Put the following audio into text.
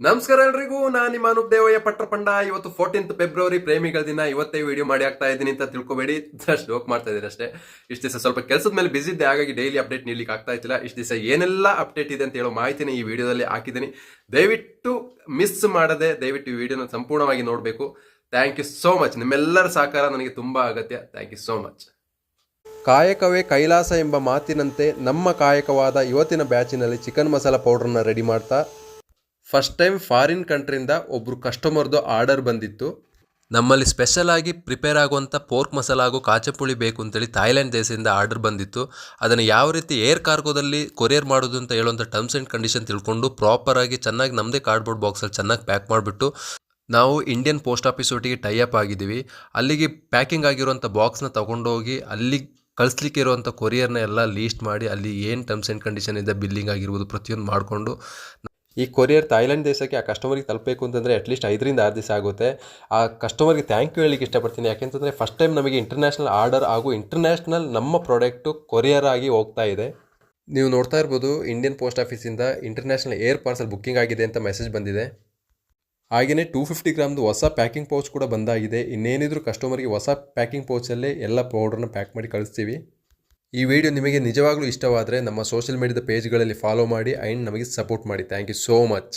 ನಮಸ್ಕಾರ ಎಲ್ರಿಗೂ, ನಾನು ನಿಮ್ಮ ಅನೂಪ್ ದೇವಯ್ಯ ಪಟ್ರಪಂಡ. ಇವತ್ತು 14th ಫೆಬ್ರವರಿ ಪ್ರೇಮಿಗಳ ದಿನ. ಇವತ್ತೇ ವಿಡಿಯೋ ಮಾಡಿ ಆಗ್ತಾ ಇದ್ದೀನಿ ಅಂತ ತಿಳ್ಕೊಬೇಡಿ, ಜಸ್ಟ್ ಜೋಕ್ ಮಾಡ್ತಾ ಇದ್ದೀನಿ ಅಷ್ಟೇ. ಇಷ್ಟು ದಿವಸ ಸ್ವಲ್ಪ ಕೆಲಸದ ಮೇಲೆ ಬಿಸಿ ಇದ್ದೆ, ಹಾಗಾಗಿ ಡೈಲಿ ಅಪ್ಡೇಟ್ ನೀಡ್ಲಿಕ್ಕೆ ಆಗ್ತಾ ಇತ್ತಿಲ್ಲ. ಇಷ್ಟು ದಿವಸ ಏನೆಲ್ಲ ಅಪ್ಡೇಟ್ ಇದೆ ಅಂತ ಹೇಳೋ ಮಾಹಿತಿನ ಈ ವಿಡಿಯೋದಲ್ಲಿ ಹಾಕಿದ್ದೀನಿ. ದಯವಿಟ್ಟು ಮಿಸ್ ಮಾಡದೆ ದಯವಿಟ್ಟು ಈ ವಿಡಿಯೋನ ಸಂಪೂರ್ಣವಾಗಿ ನೋಡಬೇಕು. Thank you so much. ನಿಮ್ಮೆಲ್ಲರ ಸಹಕಾರ ನನಗೆ ತುಂಬಾ ಅಗತ್ಯ. Thank you so much. ಕಾಯಕವೇ ಕೈಲಾಸ ಎಂಬ ಮಾತಿನಂತೆ ನಮ್ಮ ಕಾಯಕವಾದ ಇವತ್ತಿನ ಬ್ಯಾಚಿನಲ್ಲಿ ಚಿಕನ್ ಮಸಾಲ ಪೌಡರ್ನ ರೆಡಿ ಮಾಡ್ತಾ ಫಸ್ಟ್ ಟೈಮ್ ಫಾರಿನ್ ಕಂಟ್ರಿಯಿಂದ ಒಬ್ಬರು ಕಸ್ಟಮರ್ದು ಆರ್ಡರ್ ಬಂದಿತ್ತು. ನಮ್ಮಲ್ಲಿ ಸ್ಪೆಷಲ್ ಆಗಿ ಪ್ರಿಪೇರ್ ಆಗುವಂಥ ಪೋರ್ಕ್ ಮಸಾಲ ಹಾಗೂ ಕಾಚಪುಳಿ ಬೇಕು ಅಂತೇಳಿ ಥಾಯ್ಲ್ಯಾಂಡ್ ದೇಶದಿಂದ ಆರ್ಡರ್ ಬಂದಿತ್ತು. ಅದನ್ನು ಯಾವ ರೀತಿ ಏರ್ ಕಾರ್ಗೋದಲ್ಲಿ ಕೊರಿಯರ್ ಮಾಡೋದು ಅಂತ ಹೇಳುವಂಥ ಟರ್ಮ್ಸ್ ಆ್ಯಂಡ್ ಕಂಡೀಷನ್ ತಿಳ್ಕೊಂಡು ಪ್ರಾಪರಾಗಿ ಚೆನ್ನಾಗಿ ನಮ್ಮದೇ ಕಾರ್ಡ್ಬೋರ್ಡ್ ಬಾಕ್ಸಲ್ಲಿ ಚೆನ್ನಾಗಿ ಪ್ಯಾಕ್ ಮಾಡಿಬಿಟ್ಟು ನಾವು ಇಂಡಿಯನ್ ಪೋಸ್ಟ್ ಆಫೀಸ್ ಒಟ್ಟಿಗೆ ಟೈ ಅಪ್ ಆಗಿದ್ದೀವಿ. ಅಲ್ಲಿಗೆ ಪ್ಯಾಕಿಂಗ್ ಆಗಿರುವಂಥ ಬಾಕ್ಸ್ನ ತೊಗೊಂಡೋಗಿ ಅಲ್ಲಿ ಕಳಿಸ್ಲಿಕ್ಕೆ ಇರುವಂಥ ಕೊರಿಯರ್ನ ಎಲ್ಲ ಲೀಸ್ಟ್ ಮಾಡಿ ಅಲ್ಲಿ ಏನು ಟರ್ಮ್ಸ್ ಆ್ಯಂಡ್ ಕಂಡೀಷನ್ ಇದೆ, ಬಿಲ್ಲಿಂಗ್ ಆಗಿರ್ಬೋದು, ಪ್ರತಿಯೊಂದು ಮಾಡಿಕೊಂಡು ಈ ಕೊರಿಯರ್ ಥಾಯ್ಲೆಂಡ್ ದೇಶಕ್ಕೆ ಆ ಕಸ್ಟಮರಿಗೆ ತಲುಪಬೇಕು ಅಂತಂದರೆ ಅಟ್ಲೀಸ್ಟ್ 5 ರಿಂದ 6 ದಿವಸ ಆಗುತ್ತೆ. ಆ ಕಸ್ಟಮರ್ಗೆ ಥ್ಯಾಂಕ್ ಯು ಹೇಳಲಿಕ್ಕೆ ಇಷ್ಟಪಡ್ತೀನಿ. ಯಾಕೆಂತಂದರೆ ಫಸ್ಟ್ ಟೈಮ್ ನಮಗೆ ಇಂಟರ್ನ್ಯಾಷನಲ್ ಆರ್ಡರ್ ಹಾಗೂ ಇಂಟರ್ನ್ಯಾಷನಲ್ ನಮ್ಮ ಪ್ರಾಡಕ್ಟು ಕೊರಿಯರ್ ಆಗಿ ಹೋಗ್ತಾ ಇದೆ. ನೀವು ನೋಡ್ತಾ ಇರ್ಬೋದು, ಇಂಡಿಯನ್ ಪೋಸ್ಟ್ ಆಫೀಸಿಂದ ಇಂಟರ್ನ್ಯಾಷನಲ್ ಏರ್ ಪಾರ್ಸಲ್ ಬುಕ್ಕಿಂಗ್ ಆಗಿದೆ ಅಂತ ಮೆಸೇಜ್ ಬಂದಿದೆ. ಹಾಗೆಯೇ 250 ಗ್ರಾಮ್ದು ಹೊಸ ಪ್ಯಾಕಿಂಗ್ ಪೌಚ್ ಕೂಡ ಬಂದಾಗಿದೆ. ಇನ್ನೇನಿದ್ರು ಕಸ್ಟಮರ್ಗೆ ಹೊಸ ಪ್ಯಾಕಿಂಗ್ ಪೌಚಲ್ಲೇ ಎಲ್ಲ ಪೌಡರ್ನ ಪ್ಯಾಕ್ ಮಾಡಿ ಕಳಿಸ್ತೀವಿ. ಈ ವಿಡಿಯೋ ನಿಮಗೆ ನಿಜವಾಗ್ಲೂ ಇಷ್ಟವಾದರೆ ನಮ್ಮ ಸೋಷಿಯಲ್ ಮೀಡಿಯಾದ ಪೇಜ್ಗಳಲ್ಲಿ ಫಾಲೋ ಮಾಡಿ ಆ್ಯಂಡ್ ನಮಗೆ ಸಪೋರ್ಟ್ ಮಾಡಿ. Thank you so much.